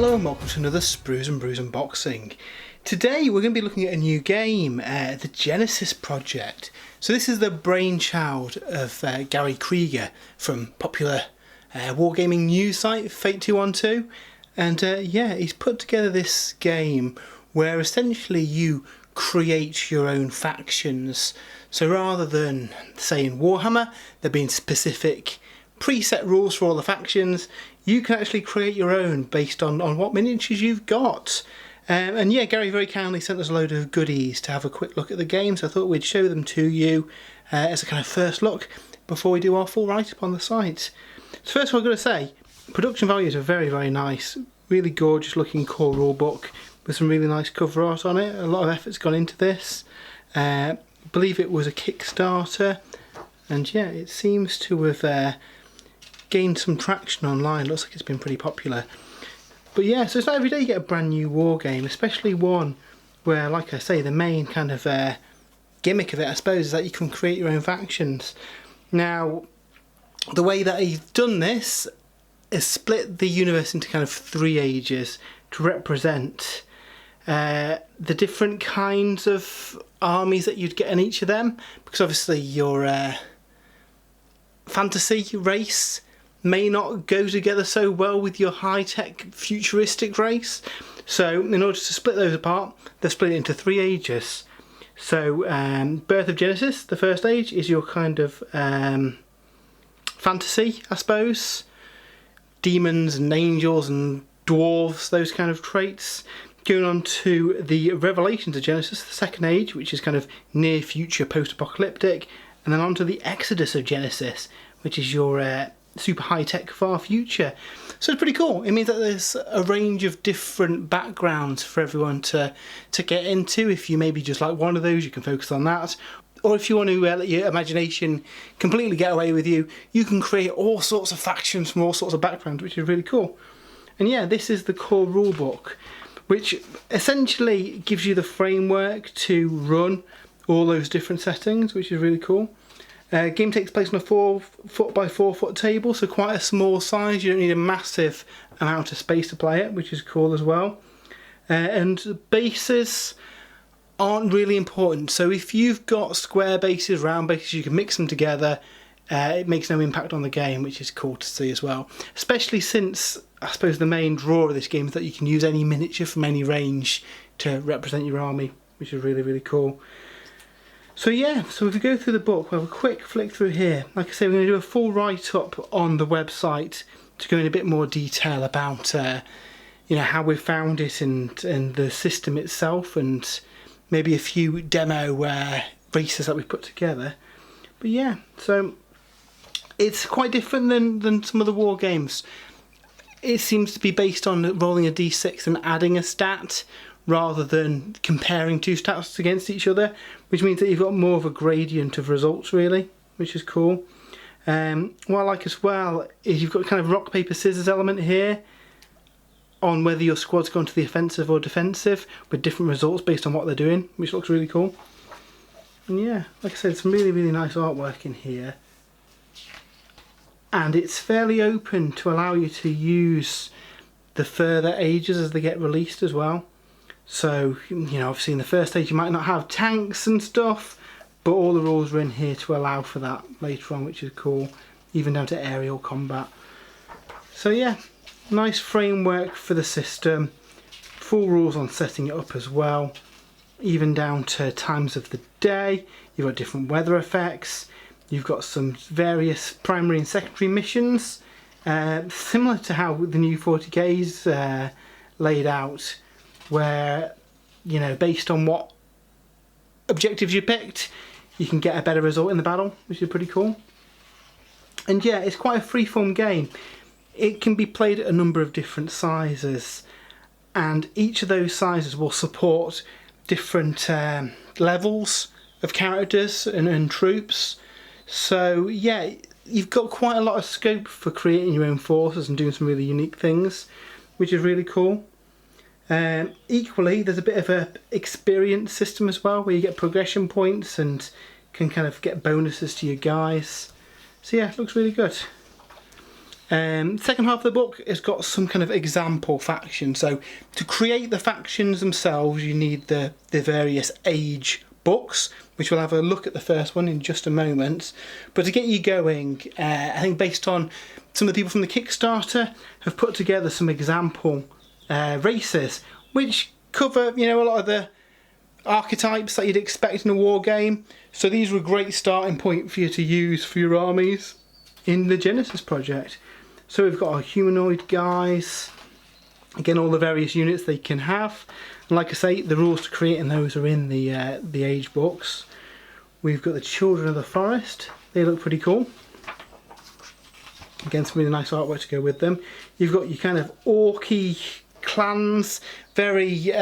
Hello and welcome to another Sprues and Brews unboxing. Today we're going to be looking at a new game, the Genesys Project. So this is the brainchild of Gary Krieger from popular wargaming news site Fate212, and yeah, he's put together this game where essentially you create your own factions. So rather than, say in Warhammer, there being specific preset rules for all the factions, you can actually create your own based on what miniatures you've got. And yeah, Gary very kindly sent us a load of goodies to have a quick look at the game, so I thought we'd show them to you as a kind of first look before we do our full write-up on the site. So first of all, I've got to say, production values are very, very nice. Really gorgeous looking core rulebook with some really nice cover art on it. A lot of effort's gone into this. I believe it was a Kickstarter, and yeah, it seems to have gained some traction online. Looks like it's been pretty popular. But yeah, so it's not every day you get a brand new war game, especially one where, like I say, the main kind of gimmick of it, I suppose, is that you can create your own factions. Now, the way that he's done this is split the universe into kind of 3 ages to represent the different kinds of armies that you'd get in each of them, because obviously your fantasy race may not go together so well with your high-tech futuristic race. So in order to split those apart, they're split into 3 ages. So Birth of Genesis, the first age, is your kind of fantasy, I suppose. Demons and angels and dwarves, those kind of traits. Going on to the Revelations of Genesis, the second age, which is kind of near future post-apocalyptic. And then on to the Exodus of Genesis, which is your super high-tech far future. So it's pretty cool. It means that there's a range of different backgrounds for everyone to get into. If you maybe just like one of those, you can focus on that. Or if you want to let your imagination completely get away with you, you can create all sorts of factions from all sorts of backgrounds, which is really cool. And yeah, this is the core rulebook, which essentially gives you the framework to run all those different settings, which is really cool. Game takes place on a 4-foot by 4-foot table, so quite a small size. You don't need a massive amount of space to play it, which is cool as well. And bases aren't really important. So if you've got square bases, round bases, you can mix them together. It makes no impact on the game, which is cool to see as well. Especially since, I suppose, the main draw of this game is that you can use any miniature from any range to represent your army, which is really, really cool. So yeah, so if we go through the book, we'll have a quick flick through here. Like I say, we're going to do a full write-up on the website to go in a bit more detail about you know, how we found it and the system itself, and maybe a few demo races that we put together. But yeah, so it's quite different than some of the war games. It seems to be based on rolling a d6 and adding a stat, rather than comparing 2 stats against each other, which means that you've got more of a gradient of results really, which is cool. What I like as well is you've got kind of rock, paper, scissors element here on whether your squad's gone to the offensive or defensive, with different results based on what they're doing, which looks really cool. And yeah, like I said, some really, really nice artwork in here. And it's fairly open to allow you to use the further ages as they get released as well. So, you know, obviously in the first stage you might not have tanks and stuff, but all the rules are in here to allow for that later on, which is cool, even down to aerial combat. So yeah, nice framework for the system, full rules on setting it up as well, even down to times of the day. You've got different weather effects, you've got some various primary and secondary missions, similar to how the new 40k's laid out, where, you know, based on what objectives you picked, you can get a better result in the battle, which is pretty cool. And yeah, it's quite a freeform game. It can be played at a number of different sizes, and each of those sizes will support different levels of characters and troops. So yeah, you've got quite a lot of scope for creating your own forces and doing some really unique things, which is really cool. Equally, there's a bit of a experience system as well, where you get progression points and can kind of get bonuses to your guys. So yeah, it looks really good. Second half of the book has got some kind of example faction. So to create the factions themselves, you need the various age books, which we'll have a look at the first one in just a moment. But to get you going, I think based on some of the people from the Kickstarter have put together some example races, which cover, you know, a lot of the archetypes that you'd expect in a war game. So these were a great starting point for you to use for your armies in the Genesys Project. So we've got our humanoid guys, again all the various units they can have, and like I say, the rules to creating those are in the age books. We've got the Children of the Forest, they look pretty cool. Again, some really nice artwork to go with them. You've got your kind of orky clans, very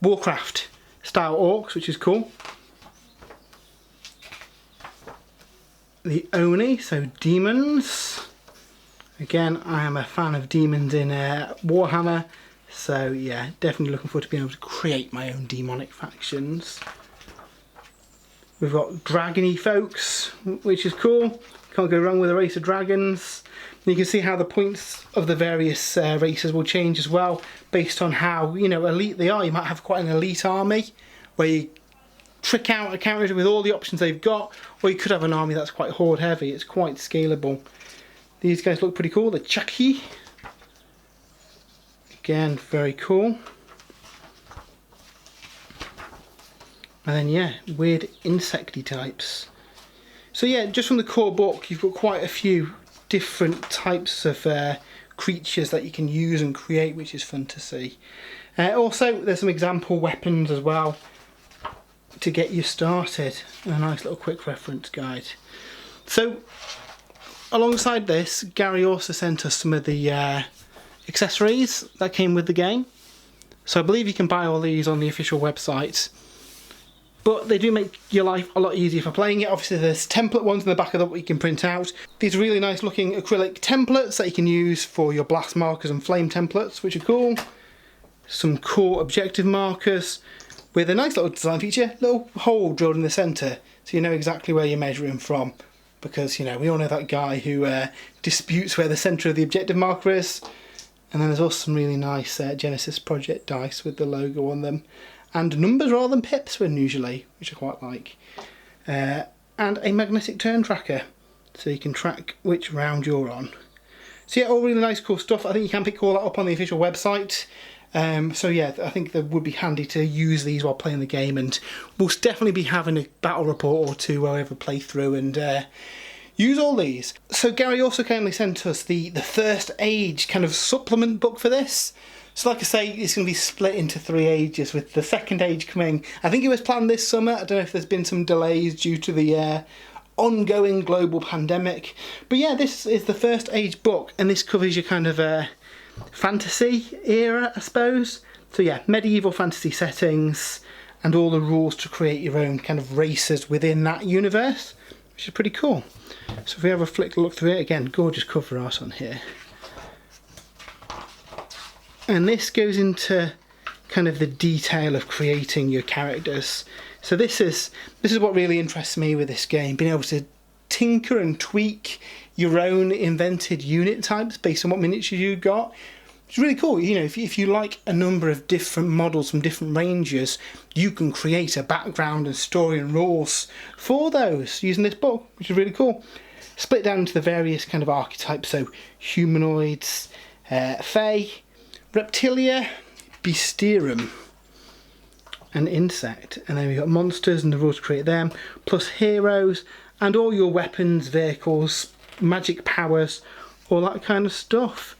Warcraft style orcs, which is cool. The Oni, so demons. Again, I am a fan of demons in Warhammer, so yeah, definitely looking forward to being able to create my own demonic factions. We've got dragony folks, which is cool. Can't go wrong with a race of dragons. And you can see how the points of the various races will change as well, based on how, you know, elite they are. You might have quite an elite army where you trick out a character with all the options they've got, or you could have an army that's quite horde heavy. It's quite scalable. These guys look pretty cool. The Chucky, again, very cool. And then yeah, weird insecty types. So yeah, just from the core book, you've got quite a few different types of creatures that you can use and create, which is fun to see. Also, there's some example weapons as well to get you started. A nice little quick reference guide. So alongside this, Gary also sent us some of the accessories that came with the game. So I believe you can buy all these on the official website, but they do make your life a lot easier for playing it. Obviously there's template ones in the back of the book you can print out. These are really nice looking acrylic templates that you can use for your blast markers and flame templates, which are cool. Some cool objective markers with a nice little design feature, little hole drilled in the centre so you know exactly where you're measuring from, because you know we all know that guy who disputes where the centre of the objective marker is. And then there's also some really nice Genesys Project dice with the logo on them, and numbers rather than pips when usually, which I quite like, and a magnetic turn tracker so you can track which round you're on. So yeah, all really nice cool stuff. I think you can pick all that up on the official website. So yeah, I think that would be handy to use these while playing the game, and we'll definitely be having a battle report or two where we have a playthrough and use all these. So Gary also kindly sent us the first age kind of supplement book for this. So like I say, it's going to be split into 3 ages, with the second age coming, I think it was planned this summer. I don't know if there's been some delays due to the ongoing global pandemic. But yeah, this is the first age book, and this covers your kind of fantasy era, I suppose. So yeah, medieval fantasy settings and all the rules to create your own kind of races within that universe, which is pretty cool. So if we have a look through it, again, gorgeous cover art on here. And this goes into kind of the detail of creating your characters. So this is what really interests me with this game, being able to tinker and tweak your own invented unit types based on what miniatures you got. It's really cool. You know, if you like a number of different models from different ranges, you can create a background and story and rules for those using this book, which is really cool. Split down into the various kind of archetypes, so humanoids, fae, reptilia, bestiarium, and insect. And then we've got monsters and the rules to create them, plus heroes and all your weapons, vehicles, magic powers, all that kind of stuff.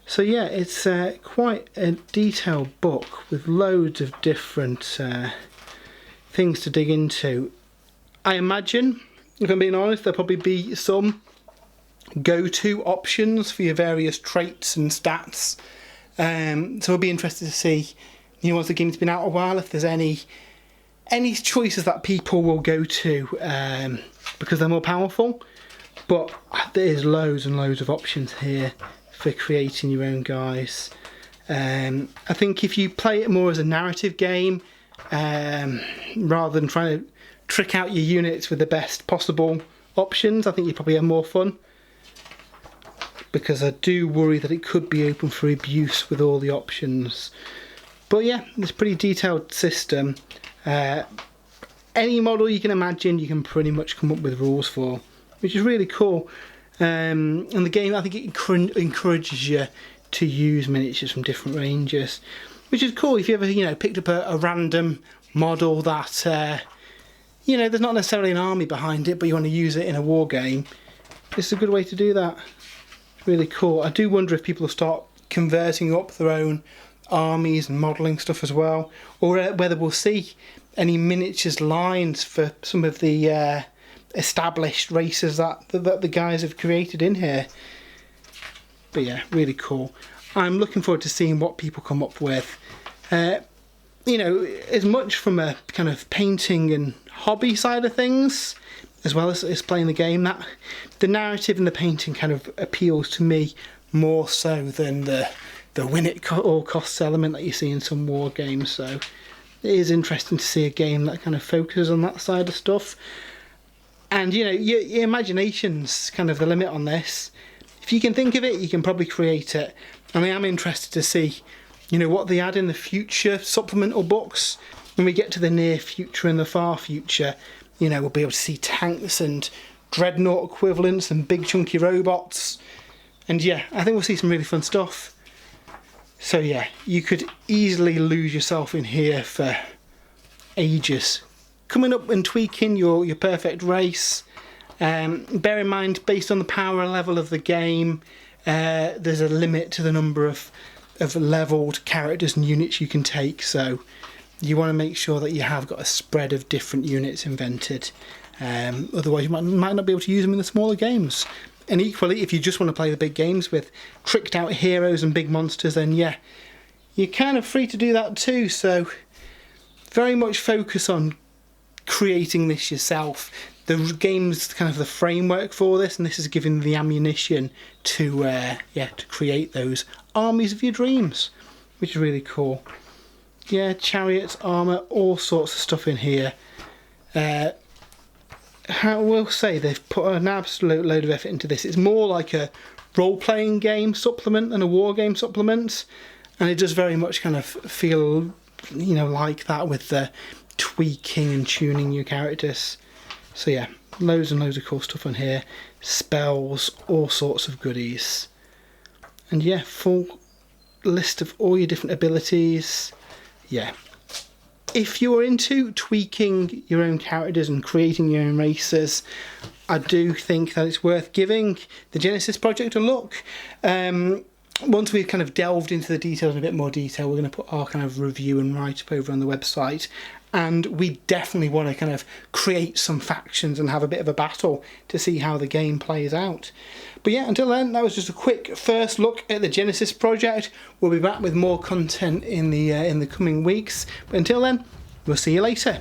So yeah, it's quite a detailed book with loads of different things to dig into. I imagine, if I'm being honest, there'll probably be some go-to options for your various traits and stats. So I'll be interested to see, you know, once the game's been out a while, if there's any choices that people will go to because they're more powerful. But there's loads and loads of options here for creating your own guys. I think if you play it more as a narrative game, rather than trying to trick out your units with the best possible options, I think you probably have more fun. because I do worry that it could be open for abuse with all the options. But yeah, it's a pretty detailed system. Any model you can imagine, you can pretty much come up with rules for, which is really cool. And the game, I think it encourages you to use miniatures from different ranges, which is cool. If you ever, picked up a random model that, there's not necessarily an army behind it, but you want to use it in a war game, it's a good way to do that. It's really cool. I do wonder if people will start converting up their own armies and modelling stuff as well, or whether we'll see any miniatures lines for some of the established races that the guys have created in here. But yeah, really cool. I'm looking forward to seeing what people come up with. As much from a kind of painting and hobby side of things, as well as playing the game, that the narrative and the painting kind of appeals to me more so than the win at all costs element that you see in some war games. So it is interesting to see a game that kind of focuses on that side of stuff. And your imagination's kind of the limit on this. If you can think of it, you can probably create it. And I am interested to see, what they add in the future supplemental books. When we get to the near future and the far future, we'll be able to see tanks and dreadnought equivalents and big chunky robots. And yeah, I think we'll see some really fun stuff. So yeah, you could easily lose yourself in here for ages. Coming up and tweaking your perfect race. Bear in mind, based on the power level of the game, there's a limit to the number of levelled characters and units you can take, so you want to make sure that you have got a spread of different units invented. Otherwise you might not be able to use them in the smaller games. And equally, if you just want to play the big games with tricked out heroes and big monsters, then yeah, you're kind of free to do that too. So very much focus on creating this yourself. The game's kind of the framework for this, and this is giving the ammunition to create those armies of your dreams, which is really cool. Yeah, chariots, armour, all sorts of stuff in here. I will say they've put an absolute load of effort into this. It's more like a role-playing game supplement than a war game supplement, and it does very much kind of feel, like that, with the tweaking and tuning your characters. So yeah, loads and loads of cool stuff on here. Spells, all sorts of goodies. And yeah, full list of all your different abilities. Yeah. If you're into tweaking your own characters and creating your own races, I do think that it's worth giving the Genesys Project a look. Once we've kind of delved into the details in a bit more detail, we're going to put our kind of review and write-up over on the website. And we definitely want to kind of create some factions and have a bit of a battle to see how the game plays out. But yeah, until then, that was just a quick first look at the Genesys Project. We'll be back with more content in the coming weeks. But until then, we'll see you later.